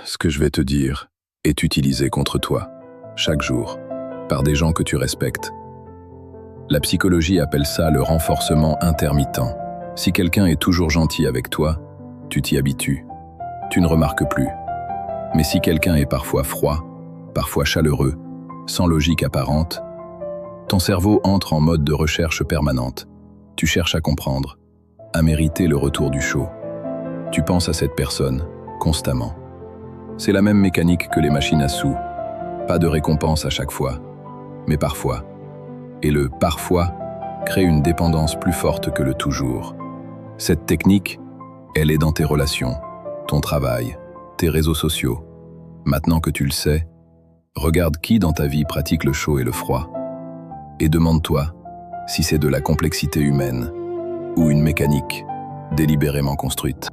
Ce que je vais te dire est utilisé contre toi, chaque jour, par des gens que tu respectes. La psychologie appelle ça le renforcement intermittent. Si quelqu'un est toujours gentil avec toi, tu t'y habitues. Tu ne remarques plus. Mais si quelqu'un est parfois froid, parfois chaleureux, sans logique apparente, ton cerveau entre en mode de recherche permanente. Tu cherches à comprendre, à mériter le retour du show. Tu penses à cette personne, constamment. C'est la même mécanique que les machines à sous. Pas de récompense à chaque fois, mais parfois. Et le « parfois » crée une dépendance plus forte que le « toujours ». Cette technique, elle est dans tes relations, ton travail, tes réseaux sociaux. Maintenant que tu le sais, regarde qui dans ta vie pratique le chaud et le froid. Et demande-toi si c'est de la complexité humaine ou une mécanique délibérément construite.